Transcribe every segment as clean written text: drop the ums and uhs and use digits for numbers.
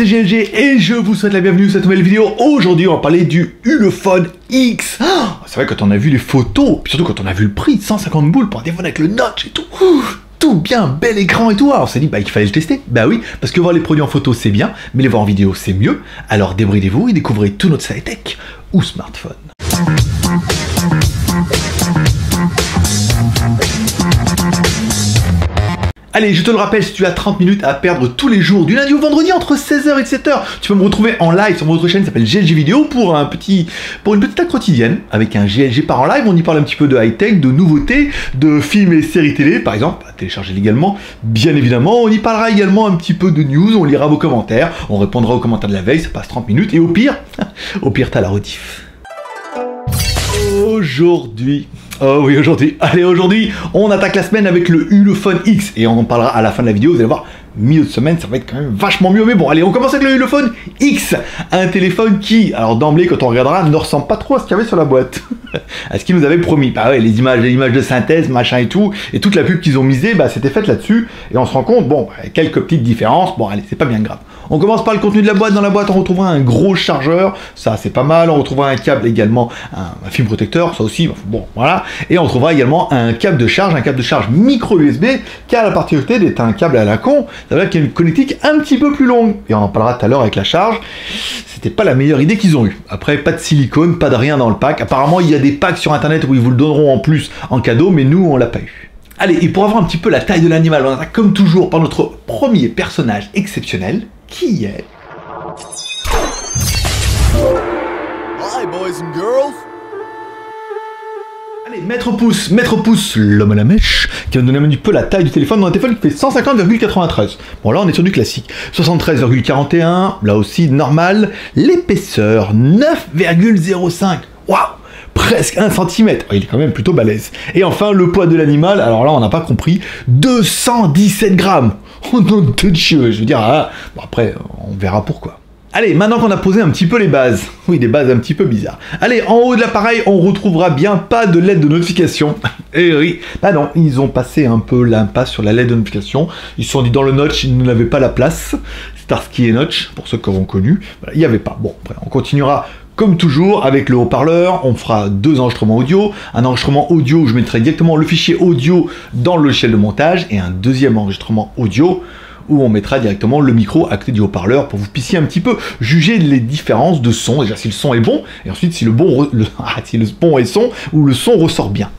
c'est GLG et je vous souhaite la bienvenue dans cette nouvelle vidéo. Aujourd'hui on va parler du Ulefone X. C'est vrai quand on a vu les photos, puis surtout quand on a vu le prix, 150 boules pour un téléphone avec le notch et tout. Tout bien, bel écran et tout. Alors on s'est dit qu'il fallait le tester. Bah oui, parce que voir les produits en photo c'est bien, mais les voir en vidéo c'est mieux. Alors débridez-vous et découvrez tout notre high-tech ou smartphone. Allez, je te le rappelle, si tu as 30 minutes à perdre tous les jours, du lundi au vendredi entre 16h et 17h, tu peux me retrouver en live sur votre chaîne qui s'appelle GLG Vidéo pour une petite acte quotidienne avec un GLG par en live. On y parle un petit peu de high-tech, de nouveautés, de films et séries télé, par exemple, à télécharger légalement, bien évidemment. On y parlera également un petit peu de news, on lira vos commentaires, on répondra aux commentaires de la veille, ça passe 30 minutes, et au pire, t'as la rediff. Aujourd'hui, on attaque la semaine avec le Ulefone X et on en parlera à la fin de la vidéo, vous allez voir, milieu de semaine, ça va être quand même vachement mieux, mais bon, allez, on commence avec le Ulefone X, un téléphone qui, alors d'emblée, quand on regardera, ne ressemble pas trop à ce qu'il y avait sur la boîte, à ce qu'ils nous avaient promis. Bah ouais, les images de synthèse, machin et toute la pub qu'ils ont misée, c'était faite là-dessus, et on se rend compte, bon, quelques petites différences, bon, allez, c'est pas bien grave. On commence par le contenu de la boîte. Dans la boîte, on retrouvera un gros chargeur, ça c'est pas mal. On retrouvera un câble également, un film protecteur, ça aussi, bon, voilà. Et on retrouvera également un câble de charge micro USB, qui a la particularité d'être un câble à la con. Ça veut dire qu'il y a une connectique un petit peu plus longue. Et on en parlera tout à l'heure avec la charge. C'était pas la meilleure idée qu'ils ont eue. Après, pas de silicone, pas de rien dans le pack. Apparemment, il y a des packs sur internet où ils vous le donneront en plus en cadeau, mais nous, on l'a pas eu. Allez, et pour avoir un petit peu la taille de l'animal, on attaque comme toujours par notre premier personnage exceptionnel, qui est... Hi boys and girls. Allez, Maître Pouce, l'homme à la mèche, qui va nous donner un petit peu la taille du téléphone, dans un téléphone qui fait 150,93. Bon là on est sur du classique. 73,41, là aussi normal. L'épaisseur, 9,05. Waouh, presque 1 cm. Oh, il est quand même plutôt balèze. Et enfin, le poids de l'animal, alors là, on n'a pas compris, 217 grammes. Oh non de Dieu, je veux dire, bon après, on verra pourquoi. Allez, maintenant qu'on a posé un petit peu les bases, oui, des bases un petit peu bizarres. Allez, en haut de l'appareil, on retrouvera bien pas de LED de notification. Eh oui, bah non, ils ont passé un peu l'impasse sur la LED de notification. Ils se sont dit dans le notch, ils n'avaient pas la place. Starsky et Notch, pour ceux qui auront connu, voilà, il n'y avait pas. Bon, après, on continuera comme toujours avec le haut-parleur. On fera deux enregistrements audio. Un enregistrement audio où je mettrai directement le fichier audio dans le logiciel de montage et un deuxième enregistrement audio où on mettra directement le micro à côté du haut-parleur pour que vous puissiez un petit peu juger les différences de son, déjà si le son est bon, et ensuite si le bon est son, ou le son ressort bien.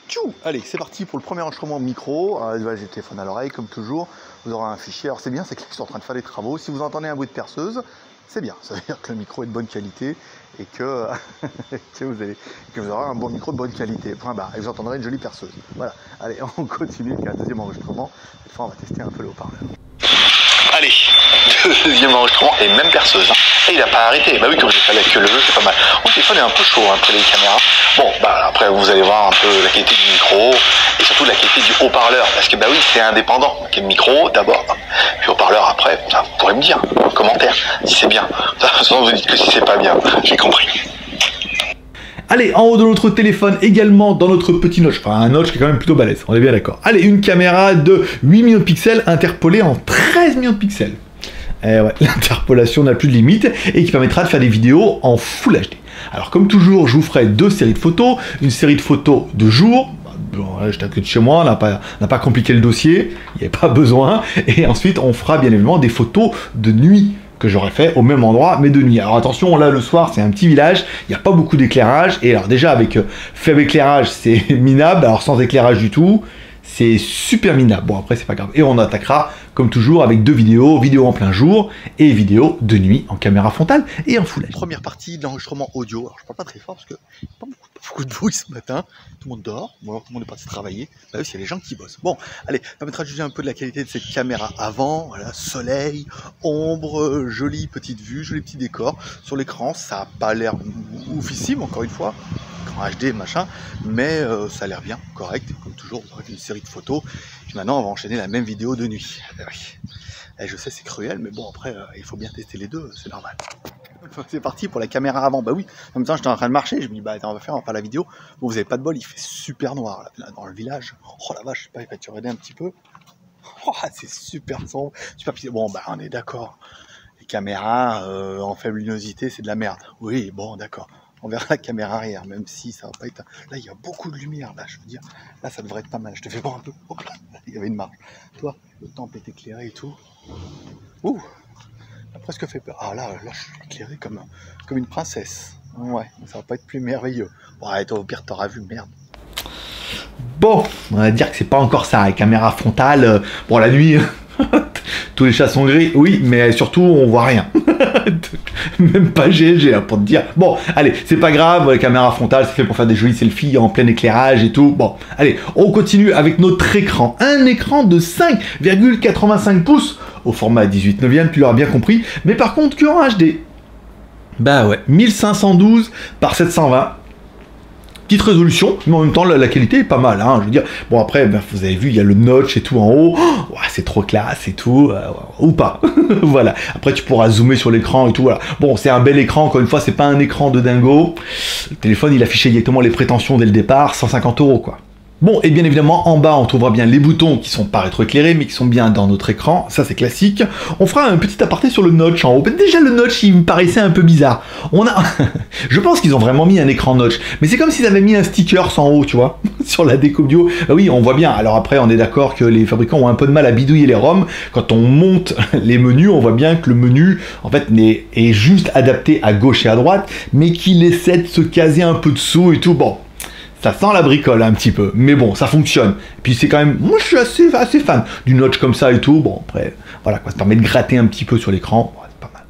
Tchou, allez, c'est parti pour le premier enregistrement micro. J'ai le téléphone à l'oreille, comme toujours. Vous aurez un fichier. Alors c'est bien, c'est qu'ils sont en train de faire des travaux. Si vous entendez un bruit de perceuse, c'est bien. Ça veut dire que le micro est de bonne qualité et que, vous aurez un bon micro de bonne qualité. Point barre. Et vous entendrez une jolie perceuse. Voilà. Allez, on continue avec un deuxième enregistrement. Cette fois, on va tester un peu le haut-parleur. Allez, deuxième enregistrement et même perceuse. Et il n'a pas arrêté. Bah oui, comme j'ai fait avec le jeu, c'est pas mal. Mon téléphone est un peu chaud après les caméras. Bon, après vous allez voir un peu la qualité du micro et surtout la qualité du haut-parleur. Parce que bah oui, c'est indépendant. Donc le micro d'abord, puis haut-parleur après. Vous pourrez me dire en commentaire si c'est bien. De toute façon, vous dites que si c'est pas bien. J'ai compris. Allez, en haut de notre téléphone, également dans notre petit notch, enfin un notch qui est quand même plutôt balèze, on est bien d'accord. Allez, une caméra de 8 millions de pixels interpolée en 13 millions de pixels. Eh ouais, l'interpolation n'a plus de limite et qui permettra de faire des vidéos en Full HD. Alors comme toujours, je vous ferai deux séries de photos, une série de photos de jour. Bon, j'étais à côté de chez moi, on n'a pas compliqué le dossier, il n'y avait pas besoin. Et ensuite, on fera bien évidemment des photos de nuit, que j'aurais fait au même endroit, mais de nuit. Alors attention, là, le soir, c'est un petit village, il n'y a pas beaucoup d'éclairage, et alors déjà, fait avec éclairage, c'est minable, alors sans éclairage du tout, c'est super minable. Bon, après, c'est pas grave. Et on attaquera, comme toujours, avec deux vidéos, vidéo en plein jour, et vidéo de nuit, en caméra frontale, et en Full HD. Première partie de l'enregistrement audio, alors je parle pas très fort, parce que il n'y a pas beaucoup de bruit ce matin, tout le monde dort, ou alors tout le monde est parti travailler, là aussi il y a les gens qui bossent. Bon, allez, ça permettra de juger un peu de la qualité de cette caméra avant, voilà, soleil, ombre, jolie petite vue, joli petit décor. Sur l'écran, ça n'a pas l'air oufissime, encore une fois, écran HD, machin, mais ça a l'air bien, correct, comme toujours, vous aurez une série de photos, puis maintenant on va enchaîner la même vidéo de nuit. Et je sais, c'est cruel, mais bon, après, il faut bien tester les deux, c'est normal. C'est parti pour la caméra avant. Bah oui, en même temps j'étais en train de marcher, je me dis bah attends, on va faire la vidéo. Bon, vous avez pas de bol, il fait super noir là, dans le village. Oh la vache, je sais pas, il va te regarder un petit peu. Oh, c'est super sombre, super. Bon bah on est d'accord. les caméras en faible luminosité, c'est de la merde. Oui, bon, d'accord. On verra la caméra arrière, même si ça va pas être... Là, il y a beaucoup de lumière, là, je veux dire. Là, ça devrait être pas mal. Je te fais voir un peu. Hop là, il y avait une marge. Toi, le temple est éclairé et tout. Ouh, ça a presque fait peur. Ah là, je suis éclairé comme une princesse. Ouais, ça va pas être plus merveilleux. Ouais, toi, au pire, t'auras vu, merde. Bon, on va dire que c'est pas encore ça. La caméra frontale, bon, la nuit... Tous les chats sont gris, oui, mais surtout on voit rien. Même pas GLG hein, pour te dire. Bon, allez, c'est pas grave, la caméra frontale, c'est fait pour faire des jolis selfies en plein éclairage et tout. Bon, allez, on continue avec notre écran. Un écran de 5,85 pouces au format 18/9, tu l'auras bien compris, mais par contre que en HD. Bah ouais, 1512 par 720. Petite résolution, mais en même temps la qualité est pas mal, hein, je veux dire. Bon après, ben, vous avez vu, il y a le notch et tout en haut, oh, c'est trop classe et tout, ou pas, voilà. Après tu pourras zoomer sur l'écran et tout, voilà. Bon, c'est un bel écran, encore une fois, c'est pas un écran de dingo. Le téléphone, il affichait directement les prétentions dès le départ, 150 € quoi. Bon, et bien évidemment, en bas, on trouvera bien les boutons qui sont pas rétroéclairés, mais qui sont bien dans notre écran. Ça, c'est classique. On fera un petit aparté sur le notch en haut. Déjà, le notch, il me paraissait un peu bizarre. On a... Je pense qu'ils ont vraiment mis un écran notch. Mais c'est comme s'ils avaient mis un sticker en haut, tu vois, sur la déco bio. Bah oui, on voit bien. Alors après, on est d'accord que les fabricants ont un peu de mal à bidouiller les ROM. Quand on monte les menus, on voit bien que le menu, en fait, est juste adapté à gauche et à droite, mais qu'il essaie de se caser un peu dessous et tout. Bon. Ça sent la bricole un petit peu, mais bon, ça fonctionne. Et puis c'est quand même, moi je suis assez fan du notch comme ça et tout. Bon après, voilà quoi, ça permet de gratter un petit peu sur l'écran, bon, c'est pas mal.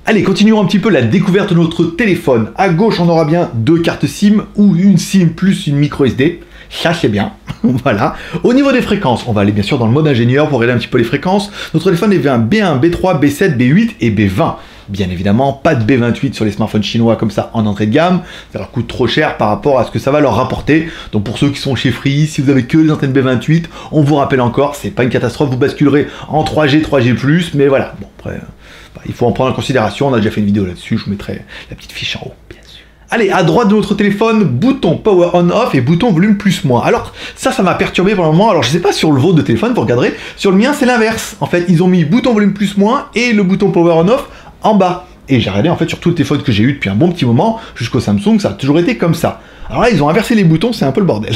Allez, continuons un petit peu la découverte de notre téléphone. À gauche, on aura bien 2 cartes SIM ou une SIM plus une micro SD. Ça c'est bien, voilà. Au niveau des fréquences, on va aller bien sûr dans le mode ingénieur pour regarder un petit peu les fréquences. Notre téléphone est un B1, B3, B7, B8 et B20. Bien évidemment, pas de B28 sur les smartphones chinois comme ça en entrée de gamme, ça leur coûte trop cher par rapport à ce que ça va leur rapporter. Donc pour ceux qui sont chez Free, si vous avez que les antennes B28, on vous rappelle encore, c'est pas une catastrophe, vous basculerez en 3G, 3G+, mais voilà, bon après, il faut en prendre en considération, on a déjà fait une vidéo là-dessus, je vous mettrai la petite fiche en haut, bien sûr. Allez, à droite de notre téléphone, bouton Power On-Off et bouton Volume Plus-Moins. Alors, ça m'a perturbé pour le moment. Alors, je sais pas sur le vôtre de téléphone, vous regarderez. Sur le mien, c'est l'inverse. En fait, ils ont mis bouton Volume Plus-Moins et le bouton Power On-Off en bas. Et j'ai regardé en fait sur tous les téléphones que j'ai eu depuis un bon petit moment, jusqu'au Samsung, ça a toujours été comme ça. Alors là, ils ont inversé les boutons, c'est un peu le bordel.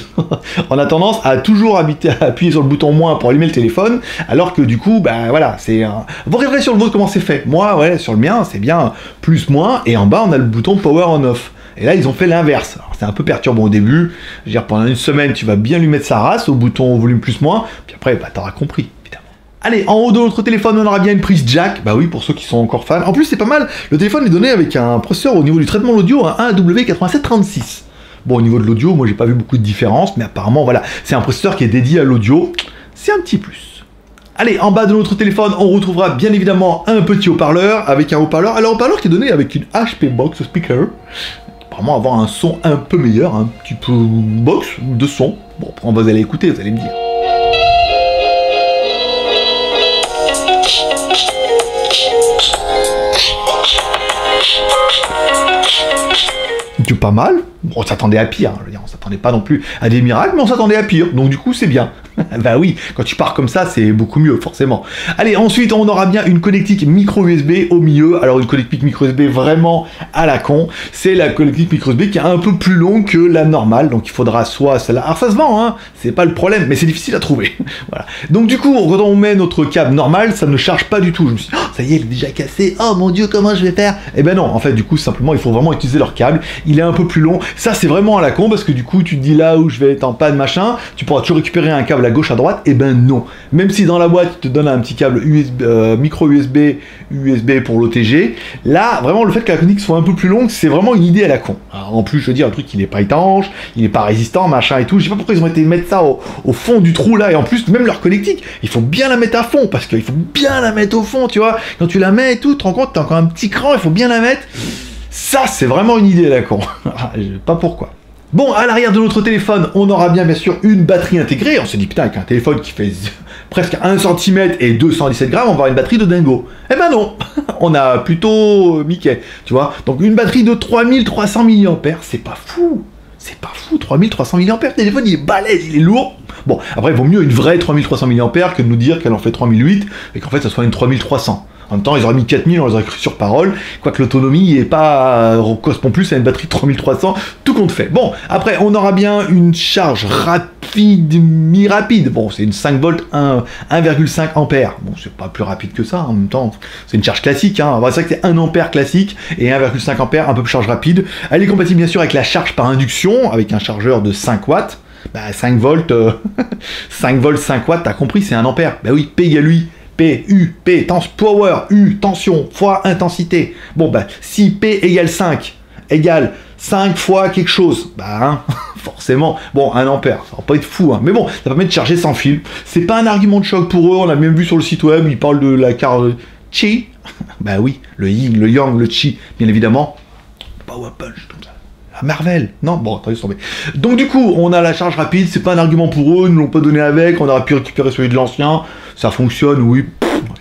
On a tendance à toujours appuyer sur le bouton moins pour allumer le téléphone, alors que du coup, bah voilà, c'est un... Vous regarderez sur le vôtre comment c'est fait. Moi, ouais, sur le mien, c'est bien plus, moins, et en bas, on a le bouton Power On-Off. Et là, ils ont fait l'inverse. Alors, c'est un peu perturbant au début. Je veux dire, pendant une semaine, tu vas bien lui mettre sa race au bouton volume plus, moins, puis après, bah, t'auras compris. Allez, en haut de notre téléphone, on aura bien une prise jack. Bah oui, pour ceux qui sont encore fans. En plus, c'est pas mal. Le téléphone est donné avec un processeur au niveau du traitement de l'audio, un AW8736. Bon, au niveau de l'audio, moi, j'ai pas vu beaucoup de différence, mais apparemment, voilà, c'est un processeur qui est dédié à l'audio. C'est un petit plus. Allez, en bas de notre téléphone, on retrouvera bien évidemment un petit haut-parleur avec un haut-parleur. Alors, haut-parleur qui est donné avec une HP Box Speaker. Apparemment, avoir un son un peu meilleur, un petit peu box de son. Bon, on va aller écouter, vous allez me dire. Pas mal, on s'attendait à pire, je veux dire, on s'attendait pas non plus à des miracles, mais on s'attendait à pire, donc du coup c'est bien. Bah oui, quand tu pars comme ça, c'est beaucoup mieux, forcément. Allez, ensuite, on aura bien une connectique micro USB au milieu. Alors, une connectique micro USB vraiment à la con. C'est la connectique micro USB qui est un peu plus longue que la normale. Donc, il faudra soit celle-là. Alors, ça se vend, hein, c'est pas le problème, mais c'est difficile à trouver. Voilà. Donc, du coup, quand on met notre câble normal, ça ne charge pas du tout. Je me suis dit, oh, ça y est, il est déjà cassé. Oh mon Dieu, comment je vais faire? Eh ben non, en fait, du coup, simplement, il faut vraiment utiliser leur câble. Il est un peu plus long. Ça, c'est vraiment à la con parce que du coup, tu te dis là où je vais être en panne, machin, tu pourras toujours récupérer un câble à gauche, à droite, et ben non. Même si dans la boîte, il te donne un petit câble USB, micro USB pour l'OTG, là, vraiment, le fait que la connectique soit un peu plus longue, c'est vraiment une idée à la con. Alors, en plus, je veux dire, le truc, il est pas étanche, il est pas résistant, machin et tout. Je sais pas pourquoi ils ont été mettre ça au fond du trou, là, et en plus, même leur connectique, il faut bien la mettre à fond, parce qu'il faut bien la mettre au fond, tu vois. Quand tu la mets et tout, tu te rends compte, t'as encore un petit cran, il faut bien la mettre. Ça, c'est vraiment une idée à la con. Pas pourquoi. Bon, à l'arrière de notre téléphone, on aura bien sûr une batterie intégrée. On se dit, putain, avec un téléphone qui fait presque 1 cm et 217 grammes, on va avoir une batterie de dingo. Eh ben non, on a plutôt Mickey, tu vois. Donc une batterie de 3300 mAh, c'est pas fou. C'est pas fou, 3300 mAh, le téléphone il est balèze, il est lourd. Bon, après il vaut mieux une vraie 3300 mAh que de nous dire qu'elle en fait 3008 et qu'en fait ça soit une 3300. En même temps, ils auraient mis 4000, on les aurait cru sur parole, quoique l'autonomie n'est pas correspond plus à une batterie de 3300, tout compte fait. Bon, après, on aura bien une charge rapide, mi-rapide. Bon, c'est une 5 volts, 1,5 ampères. Bon, c'est pas plus rapide que ça, en même temps, c'est une charge classique, hein. C'est vrai que c'est 1 ampère classique et 1,5 ampères, un peu plus charge rapide. Elle est compatible bien sûr avec la charge par induction, avec un chargeur de 5 watts. Bah, 5 volts, 5 volts, 5 watts, t'as compris, c'est 1 ampère. Bah oui, P égale lui. P, U, P, power, U, tension, fois intensité. Bon, bah, si P égale 5, égale 5 fois quelque chose, bah, hein, forcément, bon, 1 ampère, ça va pas être fou, hein. Mais bon, ça permet de charger sans fil. C'est pas un argument de choc pour eux, on l'a même vu sur le site web, ils parlent de la carte Qi. Bah oui, le yin, le yang, le Qi, bien évidemment. Power punch, comme ça. Marvel, non, bon, attendez, tomber. Donc du coup, on a la charge rapide, c'est pas un argument pour eux, ils nous l'ont pas donné avec, on aurait pu récupérer celui de l'ancien, ça fonctionne, oui,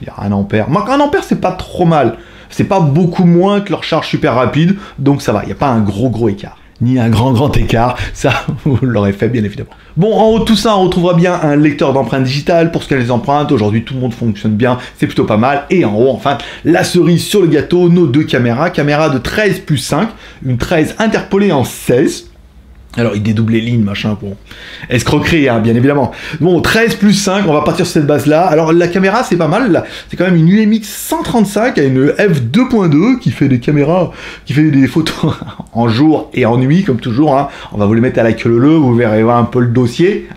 il y a 1 ampère. Moi, 1 ampère, c'est pas trop mal, c'est pas beaucoup moins que leur charge super rapide, donc ça va, il n'y a pas un gros écart. Ni un grand écart, ça, vous l'aurez fait, bien évidemment. Bon, en haut de tout ça, on retrouvera bien un lecteur d'empreintes digitales pour scanner les empreintes. Aujourd'hui, tout le monde fonctionne bien, c'est plutôt pas mal. Et en haut, enfin, la cerise sur le gâteau, nos 2 caméras. Caméra de 13 plus 5, une 13 interpolée en 16. Alors, il dédouble les lignes, machin, bon. Escroquerie, hein, bien évidemment. Bon, 13 plus 5, on va partir sur cette base-là. Alors, la caméra, c'est pas mal, là. C'est quand même une UMX 135 à une f2.2 qui fait des caméras, qui fait des photos en jour et en nuit, comme toujours, hein. On va vous les mettre à la queue leu, vous verrez un peu le dossier.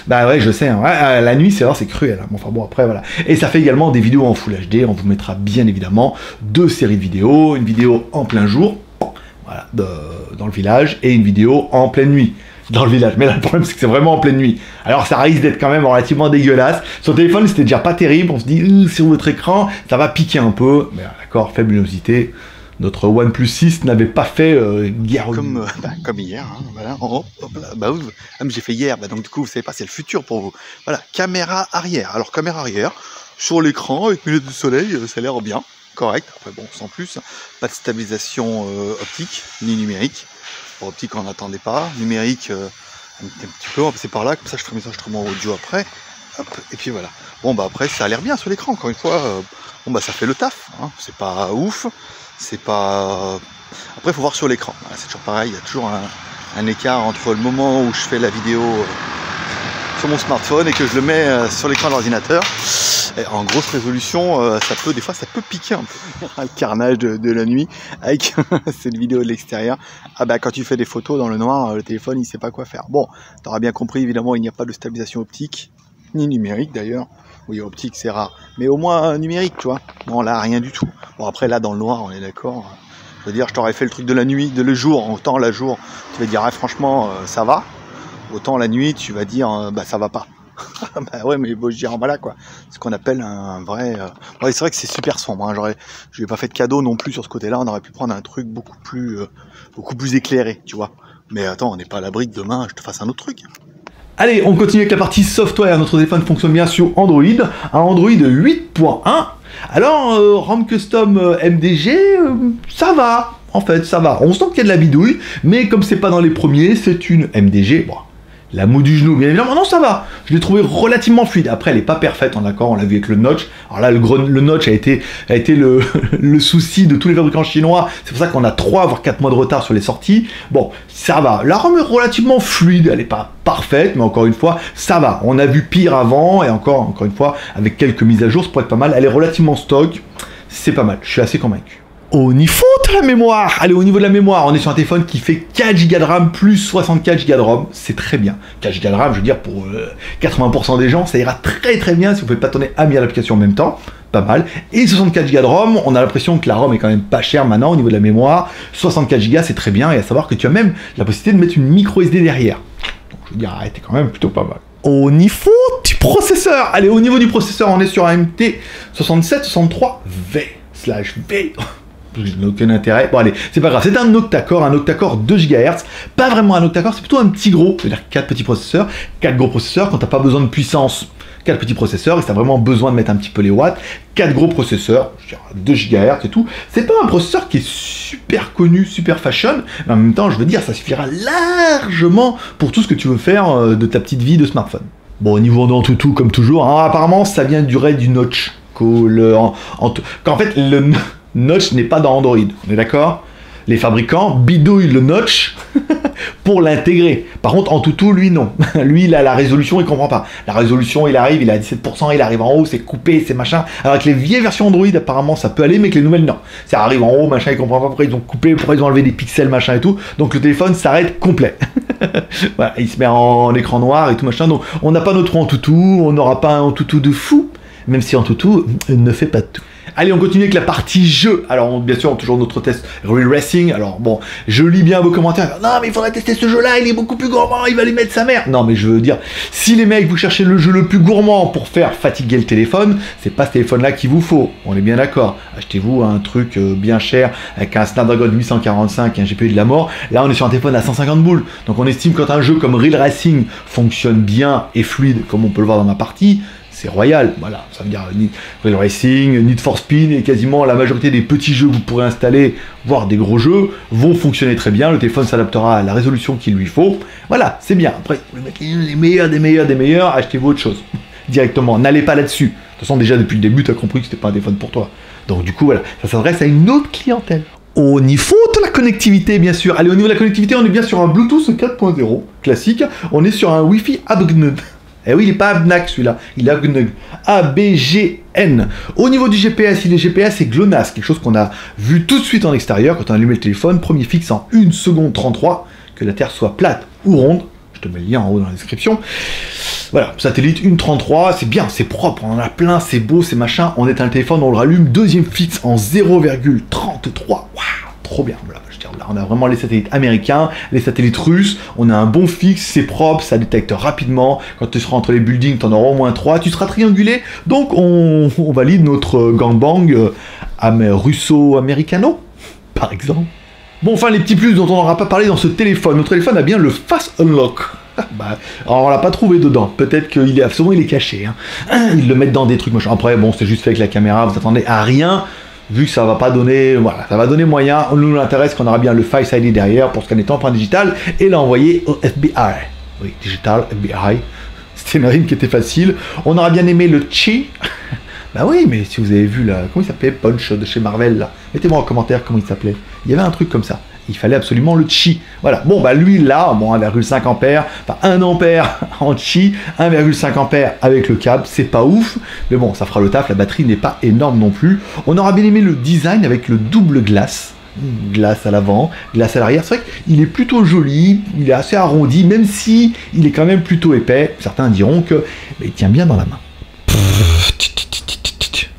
Bah ouais, je sais, hein. Ouais, la nuit, c'est cruel, hein. Enfin bon, après, voilà. Et ça fait également des vidéos en Full HD. On vous mettra bien évidemment 2 séries de vidéos. Une vidéo en plein jour, voilà, dans le village, et une vidéo en pleine nuit dans le village. Mais là, le problème, c'est que c'est vraiment en pleine nuit. Alors, ça risque d'être quand même relativement dégueulasse. Sur le téléphone, c'était déjà pas terrible. On se dit, sur votre écran, ça va piquer un peu. Mais d'accord, faible luminosité. Notre OnePlus 6 n'avait pas fait guerre. Comme hier, hein, voilà. Hop là, bah oui, j'ai fait hier. Bah, donc, du coup, vous savez pas, c'est le futur pour vous. Voilà, caméra arrière. Alors, caméra arrière, sur l'écran, avec lunettes de soleil, ça a l'air bien. Correct, après bon, sans plus, pas de stabilisation optique, ni numérique. Pour optique, on n'attendait pas. Numérique, un petit peu, on va passer par là, comme ça je ferai mes enregistrements audio après. Hop, et puis voilà. Bon, bah après, ça a l'air bien sur l'écran, encore une fois. Bon, bah ça fait le taf, hein. C'est pas ouf, c'est pas... Après, il faut voir sur l'écran. Voilà, c'est toujours pareil, il y a toujours un écart entre le moment où je fais la vidéo sur mon smartphone et que je le mets sur l'écran de l'ordinateur. En grosse résolution, des fois ça peut piquer un peu le carnage de la nuit avec cette vidéo de l'extérieur. Ah bah quand tu fais des photos dans le noir, le téléphone il sait pas quoi faire. Bon, t'auras bien compris, évidemment il n'y a pas de stabilisation optique, ni numérique d'ailleurs. Oui, optique c'est rare, mais au moins numérique, tu vois. Bon là rien du tout. Bon après là dans le noir on est d'accord. Je veux dire, je t'aurais fait le truc de la nuit, de le jour. Autant la jour, tu vas dire ah, franchement ça va. Autant la nuit tu vas dire bah ça va pas. Bah ouais, mais bon, je dirais voilà quoi, ce qu'on appelle un vrai. Ouais, c'est vrai que c'est super sombre. Hein. Je n'ai pas fait de cadeau non plus sur ce côté-là. On aurait pu prendre un truc beaucoup plus éclairé, tu vois. Mais attends, on n'est pas à l'abri que demain je te fasse un autre truc. Allez, on continue avec la partie software. Notre téléphone fonctionne bien sur Android, un Android 8.1. Alors, ROM Custom MDG, ça va. En fait, ça va. On sent qu'il y a de la bidouille, mais comme c'est pas dans les premiers, c'est une MDG. Bon. La moue du genou, bien évidemment, non, ça va. Je l'ai trouvé relativement fluide. Après, elle n'est pas parfaite, d'accord, on l'a vu avec le notch. Alors là, le notch a été le souci de tous les fabricants chinois. C'est pour ça qu'on a 3 voire 4 mois de retard sur les sorties. Bon, ça va. La ROM est relativement fluide. Elle n'est pas parfaite, mais encore une fois, ça va. On a vu pire avant, et encore une fois, avec quelques mises à jour, ça pourrait être pas mal. Elle est relativement stock. C'est pas mal. Je suis assez convaincu. Au niveau de la mémoire, allez, au niveau de la mémoire, on est sur un téléphone qui fait 4 Go de RAM plus 64 Go de ROM, c'est très bien. 4 Go de RAM, je veux dire, pour 80% des gens, ça ira très bien si vous pouvez pas tourner à l'application en même temps, pas mal. Et 64 Go de ROM, on a l'impression que la ROM est quand même pas chère maintenant au niveau de la mémoire. 64 Go, c'est très bien, et à savoir que tu as même la possibilité de mettre une micro SD derrière. Donc je veux dire, arrêtez quand même plutôt pas mal. Au niveau du processeur, allez, au niveau du processeur, on est sur un MT6763V/V. Je n'ai aucun intérêt. Bon allez, c'est pas grave, c'est un octa-core 2 GHz, pas vraiment un octa-core, c'est plutôt un petit gros, c'est-à-dire 4 petits processeurs, 4 gros processeurs, quand t'as pas besoin de puissance, 4 petits processeurs, et si t'as vraiment besoin de mettre un petit peu les watts, 4 gros processeurs, je dirais 2 GHz et tout, c'est pas un processeur qui est super connu, super fashion, mais en même temps, je veux dire, ça suffira largement pour tout ce que tu veux faire de ta petite vie de smartphone. Bon, au niveau d'Antutu, comme toujours, hein, apparemment, ça vient du raid du notch. qu'en fait, le notch n'est pas dans Android, on est d'accord? Les fabricants bidouillent le notch pour l'intégrer. Par contre, Antutu, lui, non. Lui, il a la résolution, il comprend pas. La résolution, il arrive, il est à 17%, il arrive en haut, c'est coupé, c'est machin. Alors que les vieilles versions Android, apparemment, ça peut aller, mais que les nouvelles, non. Ça arrive en haut, machin, il comprend pas pourquoi ils ont coupé, pourquoi ils ont enlevé des pixels, machin et tout. Donc le téléphone s'arrête complet. Voilà, il se met en écran noir et tout, machin. Donc on n'a pas notre Antutu, on n'aura pas un Antutu de fou, même si Antutu ne fait pas tout. Allez, on continue avec la partie jeu. Alors, bien sûr, toujours notre test Real Racing. Alors, bon, je lis bien vos commentaires. Non, mais il faudrait tester ce jeu-là, il est beaucoup plus gourmand, il va lui mettre sa mère. Non, mais je veux dire, si les mecs, vous cherchez le jeu le plus gourmand pour faire fatiguer le téléphone, c'est pas ce téléphone-là qu'il vous faut. On est bien d'accord. Achetez-vous un truc bien cher avec un Snapdragon 845, un GPU de la mort. Là, on est sur un téléphone à 150 boules. Donc, on estime quand un jeu comme Real Racing fonctionne bien et fluide, comme on peut le voir dans ma partie, c'est royal, voilà, ça veut dire Real Racing, Need for Speed, et quasiment la majorité des petits jeux que vous pourrez installer, voire des gros jeux, vont fonctionner très bien, le téléphone s'adaptera à la résolution qu'il lui faut, voilà, c'est bien. Après, vous voulez mettre les meilleurs, des meilleurs, achetez-vous autre chose, directement, n'allez pas là-dessus. De toute façon, déjà, depuis le début, tu as compris que c'était pas un téléphone pour toi. Donc du coup, voilà, ça s'adresse à une autre clientèle. Au niveau de la connectivité, bien sûr. Allez, au niveau de la connectivité, on est bien sur un Bluetooth 4.0, classique, on est sur un Wi-Fi ABGN. Eh oui, il n'est pas ABNAC celui-là, il est ABGN. ABGN. Au niveau du GPS, il est GPS et GLONASS, quelque chose qu'on a vu tout de suite en extérieur quand on a allumé le téléphone. Premier fixe en 1 seconde 33, que la Terre soit plate ou ronde. Je te mets le lien en haut dans la description. Voilà, satellite 1.33, c'est bien, c'est propre, on en a plein, c'est beau, c'est machin. On éteint le téléphone, on le rallume. Deuxième fixe en 0,33. Waouh, trop bien. Voilà. Là, on a vraiment les satellites américains, les satellites russes, on a un bon fixe, c'est propre, ça détecte rapidement, quand tu seras entre les buildings, tu en auras au moins 3, tu seras triangulé, donc on valide notre gangbang russo-américano, par exemple. Bon, enfin, les petits plus dont on n'aura pas parlé dans ce téléphone, notre téléphone a bien le Fast Unlock. Bah, alors on l'a pas trouvé dedans, peut-être qu'il est, souvent il est caché, hein. Ils le mettent dans des trucs, machin. Après, bon, c'est juste fait avec la caméra, vous attendez à rien. Vu que ça va pas donner, voilà, ça va donner moyen, nous intéresse qu'on aura bien le Face ID derrière pour scanner ton empreinte digitale et l'envoyer au FBI. Oui, Digital FBI. C'était une rime qui était facile. On aura bien aimé le Chi. Bah oui, mais si vous avez vu là, comment il s'appelait, Punch de chez Marvel là, mettez-moi en commentaire comment il s'appelait. Il y avait un truc comme ça. Il fallait absolument le Chi. Voilà. Bon, bah lui, là, bon, 1,5 ampères, enfin 1 ampère en Chi, 1,5 ampères avec le câble, c'est pas ouf, mais bon, ça fera le taf, la batterie n'est pas énorme non plus. On aura bien aimé le design avec le double glace. Glace à l'avant, glace à l'arrière. C'est vrai qu'il est plutôt joli, il est assez arrondi, même si il est quand même plutôt épais. Certains diront que il tient bien dans la main.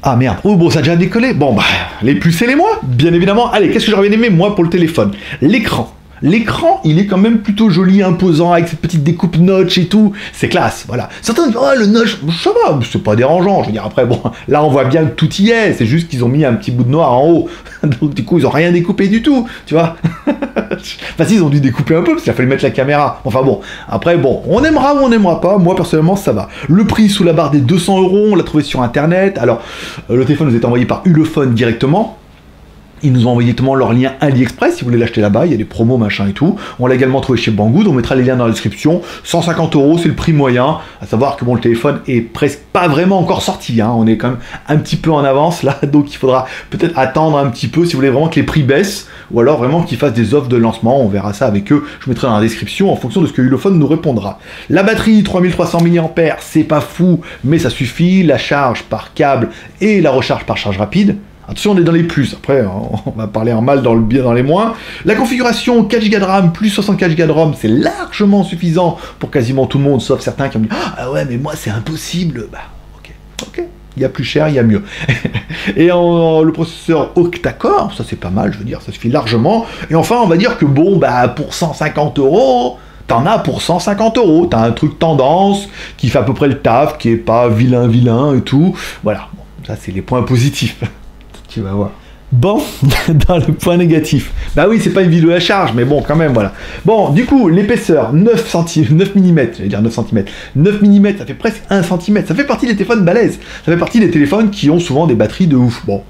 Ah merde, oh bon, ça a déjà décollé. Bon, bah, les plus et les moins, bien évidemment. Allez, qu'est-ce que j'aurais bien aimé, moi, pour le téléphone? L'écran. L'écran, il est quand même plutôt joli, imposant, avec cette petite découpe notch et tout. C'est classe, voilà. Certains disent, oh, le notch, ça va, c'est pas dérangeant. Je veux dire, après, bon, là, on voit bien que tout y est. C'est juste qu'ils ont mis un petit bout de noir en haut. Donc, du coup, ils ont rien découpé du tout, tu vois. Enfin, si, ils ont dû découper un peu, parce qu'il a fallu mettre la caméra. Enfin, bon. Après, bon, on aimera ou on n'aimera pas. Moi, personnellement, ça va. Le prix sous la barre des 200 €, on l'a trouvé sur Internet. Alors, le téléphone nous est envoyé par Ulefone directement. Ils nous ont envoyé directement leur lien AliExpress, si vous voulez l'acheter là-bas, il y a des promos, machin et tout. On l'a également trouvé chez Banggood, on mettra les liens dans la description. 150 €, c'est le prix moyen. À savoir que bon, le téléphone est presque pas vraiment encore sorti, hein. On est quand même un petit peu en avance là, donc il faudra peut-être attendre un petit peu si vous voulez vraiment que les prix baissent, ou alors vraiment qu'ils fassent des offres de lancement, on verra ça avec eux. Je mettrai dans la description en fonction de ce que Ulefone nous répondra. La batterie, 3300 mAh, c'est pas fou, mais ça suffit. La charge par câble et la recharge par charge rapide. Attention, on est dans les plus, après on va parler en mal dans le bien, dans les moins. La configuration 4 Go de RAM plus 64 Go de ROM, c'est largement suffisant pour quasiment tout le monde, sauf certains qui ont dit « Ah ouais, mais moi c'est impossible !» Bah ok, il y a plus cher, il y a mieux. Et le processeur octa-core, ça c'est pas mal, je veux dire, ça suffit largement. Et enfin, on va dire que bon, bah pour 150 €, t'en as pour 150 €. T'as un truc tendance qui fait à peu près le taf, qui est pas vilain et tout. Voilà, bon, ça c'est les points positifs. Tu vas voir. Bon, dans le point négatif. Bah oui, c'est pas une vidéo à charge, mais bon, quand même, voilà. Bon, du coup, l'épaisseur, 9 mm, j'allais dire 9 cm. 9 mm, ça fait presque 1 cm. Ça fait partie des téléphones balèzes. Ça fait partie des téléphones qui ont souvent des batteries de ouf. Bon.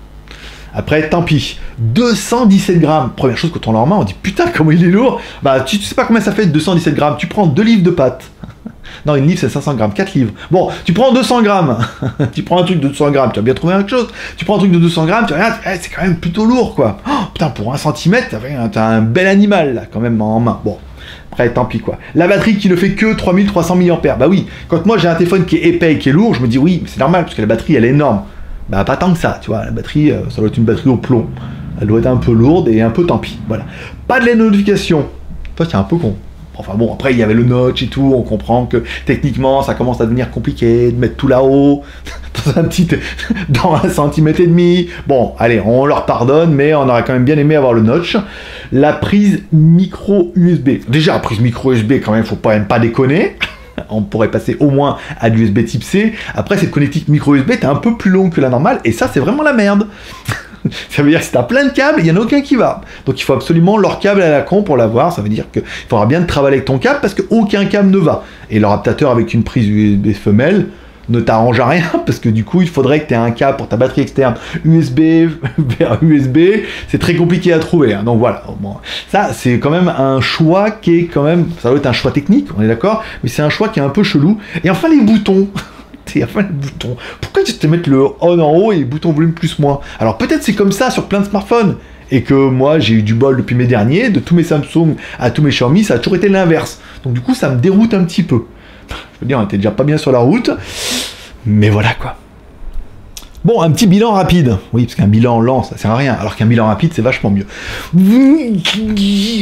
Après, tant pis. 217 grammes. Première chose, quand on l'a en main, on dit putain, comment il est lourd. Bah, tu sais pas combien ça fait 217 grammes. Tu prends 2 livres de pâtes. Non, une livre c'est 500 grammes, 4 livres. Bon, tu prends 200 grammes, tu prends un truc de 200 grammes, tu as bien trouvé quelque chose. Tu prends un truc de 200 grammes, tu regardes, c'est quand même plutôt lourd quoi. Oh, putain, pour 1 centimètre, t'as un bel animal là quand même en main. Bon. Après, tant pis quoi. La batterie qui ne fait que 3300 mAh. Bah oui, quand moi j'ai un téléphone qui est épais et qui est lourd, je me dis oui, mais c'est normal parce que la batterie elle est énorme. Bah pas tant que ça, tu vois. La batterie, ça doit être une batterie au plomb. Elle doit être un peu lourde et un peu tant pis. Voilà. Pas de les notifications. Toi, c'est un peu con. Enfin bon, après il y avait le notch et tout, on comprend que techniquement ça commence à devenir compliqué de mettre tout là-haut, dans 1,5 cm. Bon, allez, on leur pardonne, mais on aurait quand même bien aimé avoir le notch. La prise micro USB. Déjà, la prise micro USB, quand même, faut pas déconner. On pourrait passer au moins à l'USB type C. Après, cette connectique micro USB, t'es un peu plus long que la normale, et ça, c'est vraiment la merde. Ça veut dire que si t'as plein de câbles, il n'y en a aucun qui va. Donc il faut absolument leur câble à la con pour l'avoir. Ça veut dire qu'il faudra bien travailler avec ton câble parce qu'aucun câble ne va. Et leur adaptateur avec une prise USB femelle ne t'arrange à rien parce que du coup il faudrait que tu aies un câble pour ta batterie externe USB vers USB. C'est très compliqué à trouver. Hein. Donc voilà. Bon, ça c'est quand même un choix qui est quand même... Ça doit être un choix technique, on est d'accord. Mais c'est un choix qui est un peu chelou. Et enfin les boutons. Enfin le bouton. Pourquoi tu te mettre le on en haut et le bouton volume plus moins? Alors peut-être c'est comme ça sur plein de smartphones et que moi j'ai eu du bol depuis mai dernier, de tous mes Samsung à tous mes Xiaomi, ça a toujours été l'inverse. Donc du coup ça me déroute un petit peu. Je veux dire, on était déjà pas bien sur la route, mais voilà quoi. Bon, un petit bilan rapide. Oui, parce qu'un bilan lent, ça sert à rien. Alors qu'un bilan rapide, c'est vachement mieux.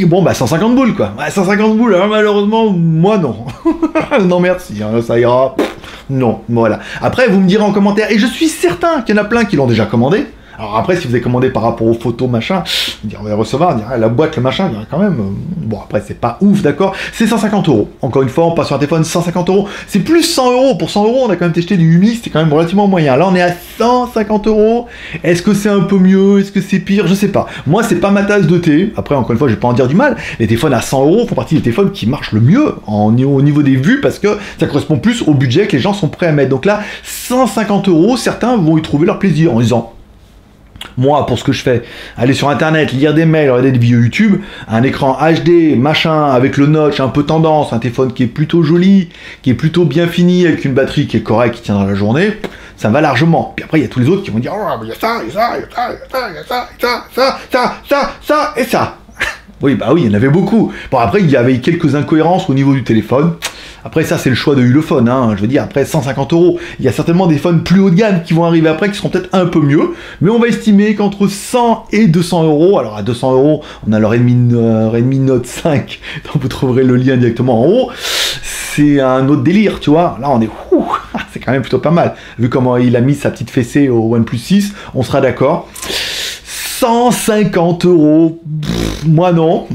Bon, bah 150 boules quoi. Ouais, 150 boules, alors malheureusement, moi non. Non merci, hein, ça ira. Non, voilà. Après, vous me direz en commentaire, et je suis certain qu'il y en a plein qui l'ont déjà commandé. Alors après, si vous avez commandé par rapport aux photos, machin, on va recevoir, la boîte, le machin, il y a quand même... Bon, après, c'est pas ouf, d'accord. C'est 150 €. Encore une fois, on passe sur un téléphone, 150 €. C'est plus 100 €. Pour 100 €, on a quand même testé du Umi, c'était quand même relativement moyen. Là, on est à 150 €. Est-ce que c'est un peu mieux? Est-ce que c'est pire? Je sais pas. Moi, c'est pas ma tasse de thé. Après, encore une fois, je vais pas en dire du mal. Les téléphones à 100 € font partie des téléphones qui marchent le mieux au niveau des vues parce que ça correspond plus au budget que les gens sont prêts à mettre. Donc là, 150 €, certains vont y trouver leur plaisir en disant... Moi, pour ce que je fais, aller sur internet, lire des mails, regarder des vidéos YouTube, un écran HD, machin, avec le notch un peu tendance, un téléphone qui est plutôt joli, qui est plutôt bien fini, avec une batterie qui est correcte, qui tiendra la journée, ça va largement. Puis après, il y a tous les autres qui vont dire, oh, il y a ça, il y a ça, il y a ça, il y a ça, il y a ça et ça. Oui, bah oui, il y en avait beaucoup. Bon, après, il y avait quelques incohérences au niveau du téléphone. Après, ça, c'est le choix de Ulefone, hein. Je veux dire, après 150 €, il y a certainement des phones plus haut de gamme qui vont arriver après, qui seront peut-être un peu mieux. Mais on va estimer qu'entre 100 et 200 €, alors à 200 €, on a leur Redmi Note 5, donc vous trouverez le lien directement en haut. C'est un autre délire, tu vois. Là, on est... c'est quand même plutôt pas mal. Vu comment il a mis sa petite fessée au OnePlus 6, on sera d'accord. 150 €, moi non,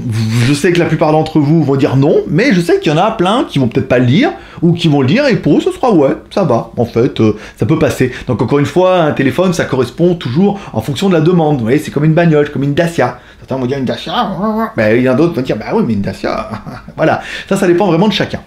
je sais que la plupart d'entre vous vont dire non, mais je sais qu'il y en a plein qui vont peut-être pas le lire, ou qui vont le lire, et pour eux ce sera ouais, ça va, en fait, ça peut passer. Donc encore une fois, un téléphone, ça correspond toujours en fonction de la demande, vous voyez, c'est comme une bagnole, comme une Dacia. Certains vont dire une Dacia, mais il y en a d'autres qui vont dire, bah oui, mais une Dacia, voilà, ça dépend vraiment de chacun.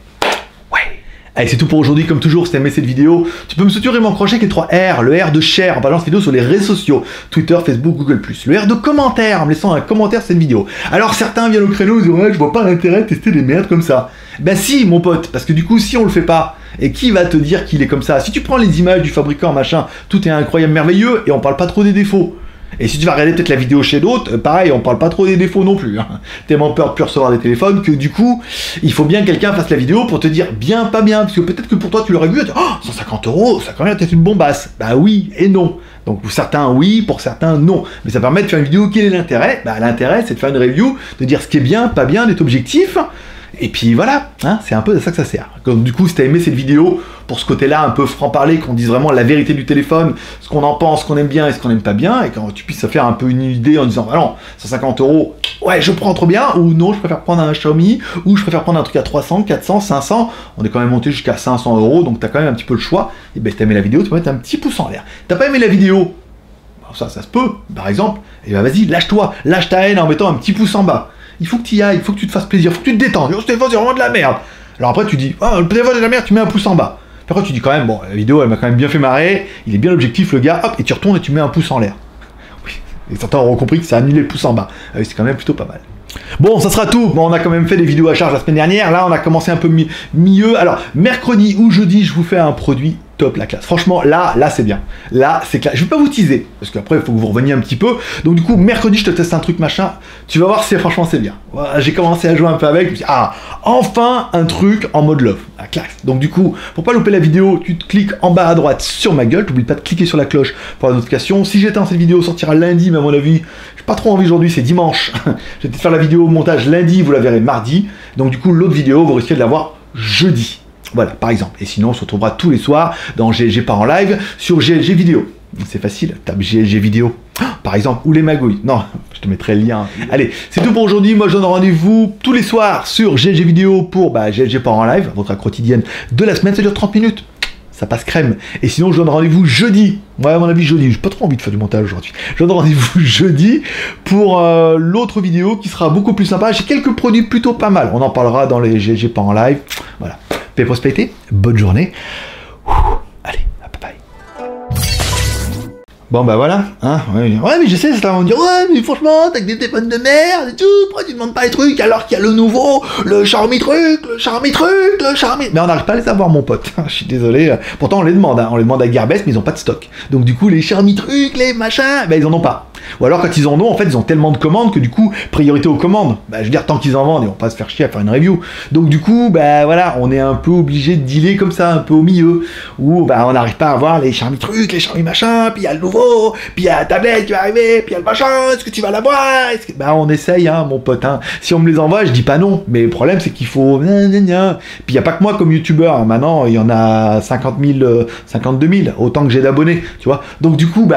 Allez, c'est tout pour aujourd'hui. Comme toujours, si t'as aimé cette vidéo, tu peux me soutenir et m'encourager avec les 3 R. Le R de share, en parlant de cette vidéo sur les réseaux sociaux, Twitter, Facebook, Google+. Le R de commentaire, en me laissant un commentaire sur cette vidéo. Alors certains viennent au créneau et disent ouais, je vois pas l'intérêt de tester des merdes comme ça. Ben si, mon pote, parce que du coup, si on le fait pas, et qui va te dire qu'il est comme ça? Si tu prends les images du fabricant, machin, tout est incroyable, merveilleux, et on parle pas trop des défauts. Et si tu vas regarder peut-être la vidéo chez d'autres, pareil, on parle pas trop des défauts non plus. Hein. Tellement peur de plus recevoir des téléphones que du coup, il faut bien que quelqu'un fasse la vidéo pour te dire bien, pas bien. Parce que peut-être que pour toi, tu l'aurais vu, tu dis, oh, 150 €, ça quand même peut-être une bombasse. Bah oui et non. Donc pour certains, oui, pour certains, non. Mais ça permet de faire une vidéo. Quel est l'intérêt? Bah l'intérêt, c'est de faire une review, de dire ce qui est bien, pas bien, d'être objectif. Et puis voilà, hein, c'est un peu de ça que ça sert. Donc, du coup, si t'as aimé cette vidéo, pour ce côté-là, un peu franc-parler, qu'on dise vraiment la vérité du téléphone, ce qu'on en pense, ce qu'on aime bien et ce qu'on n'aime pas bien, et quand tu puisses faire un peu une idée en disant, ah non, 150 €, ouais, je prends trop bien, ou non, je préfère prendre un Xiaomi, ou je préfère prendre un truc à 300, 400, 500, on est quand même monté jusqu'à 500 €, donc t'as quand même un petit peu le choix. Et ben, si t'as aimé la vidéo, tu peux mettre un petit pouce en l'air. T'as pas aimé la vidéo? Ça se peut, par exemple, et ben vas-y, lâche-toi, lâche ta haine en mettant un petit pouce en bas. Il faut que tu y ailles, il faut que tu te fasses plaisir, il faut que tu te détendes. Ce téléphone, c'est vraiment de la merde. Alors après, tu dis, ah, le téléphone est de la merde, tu mets un pouce en bas. Puis après, tu dis quand même, bon, la vidéo, elle m'a quand même bien fait marrer, il est bien objectif, le gars, hop, et tu retournes et tu mets un pouce en l'air. Oui, et certains auront compris que ça a annulé le pouce en bas. Ah oui, c'est quand même plutôt pas mal. Bon, ça sera tout. Bon, on a quand même fait des vidéos à charge la semaine dernière. Là, on a commencé un peu mieux. Alors, mercredi ou jeudi, je vous fais un produit top la classe. Franchement, là c'est bien. Là, c'est clair. Je vais pas vous teaser, parce qu'après, il faut que vous reveniez un petit peu. Donc, du coup, mercredi, je te teste un truc, machin. Tu vas voir, franchement, c'est bien. Voilà, j'ai commencé à jouer un peu avec. Je me suis dit, ah, enfin, un truc en mode love. La classe. Donc, du coup, pour pas louper la vidéo, tu te cliques en bas à droite sur ma gueule. T'oublies pas de cliquer sur la cloche pour la notification. Si j'éteins cette vidéo, sortira lundi, mais à mon avis, j'ai pas trop envie aujourd'hui, c'est dimanche. Je vais peut-être faire la vidéo au montage lundi, vous la verrez mardi. Donc, du coup, l'autre vidéo, vous risquez de la voir jeudi. Voilà, par exemple. Et sinon, on se retrouvera tous les soirs dans GLG Part en live sur GLG Vidéo. C'est facile, tape GLG Vidéo, par exemple, ou les magouilles. Non, je te mettrai le lien. Allez, c'est tout pour aujourd'hui. Moi, je donne rendez-vous tous les soirs sur GLG Vidéo pour GLG Part en live, votre quotidienne de la semaine. Ça dure 30 minutes. Ça passe crème. Et sinon, je donne rendez-vous jeudi. Ouais, à mon avis, jeudi. J'ai pas trop envie de faire du montage aujourd'hui. Je donne rendez-vous jeudi pour l'autre vidéo qui sera beaucoup plus sympa. J'ai quelques produits plutôt pas mal. On en parlera dans les GLG Part en live. Voilà. Paix et prospérité. Bonne journée. Allez, bye bye. Bon bah voilà, hein, ouais mais je sais, ça va me dire, ouais mais franchement, t'as que des téléphones de merde et tout, pourquoi tu demandes pas les trucs alors qu'il y a le nouveau, le Xiaomi truc, le Xiaomi truc, le Xiaomi... Mais on n'arrive pas à les avoir mon pote, je suis désolé, pourtant on les demande, hein. On les demande à Gearbest mais ils ont pas de stock. Donc du coup les Xiaomi trucs, les machins, bah ils en ont pas. Ou alors quand ils en ont, en fait ils ont tellement de commandes que du coup, priorité aux commandes. Bah je veux dire, tant qu'ils en vendent, ils vont pas se faire chier à faire une review. Donc du coup, bah voilà, on est un peu obligé de dealer comme ça, un peu au milieu, où bah on n'arrive pas à avoir les Xiaomi trucs, les Xiaomi machins, puis il y a le nouveau, puis il y a la tablette qui va arriver, puis il y a le machin, est-ce que tu vas l'avoir? Bah on essaye, hein, mon pote, hein. Si on me les envoie, je dis pas non, mais le problème c'est qu'il faut... Puis il n'y a pas que moi comme youtubeur, hein. Maintenant il y en a 50 000, 52 000, autant que j'ai d'abonnés, tu vois. Donc du coup,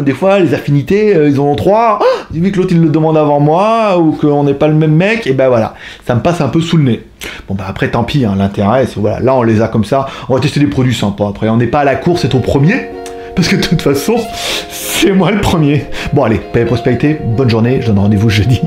des fois les affinités, ils en ont 3, vu que l'autre il le demande avant moi, ou qu'on n'est pas le même mec, et ben voilà, ça me passe un peu sous le nez. Bon bah après tant pis, hein, l'intérêt c'est voilà, là on les a comme ça, on va tester des produits sympas, après on n'est pas à la course, c'est au premier, parce que de toute façon, c'est moi le premier. Bon allez, paix et prospérité, bonne journée, je donne rendez-vous jeudi.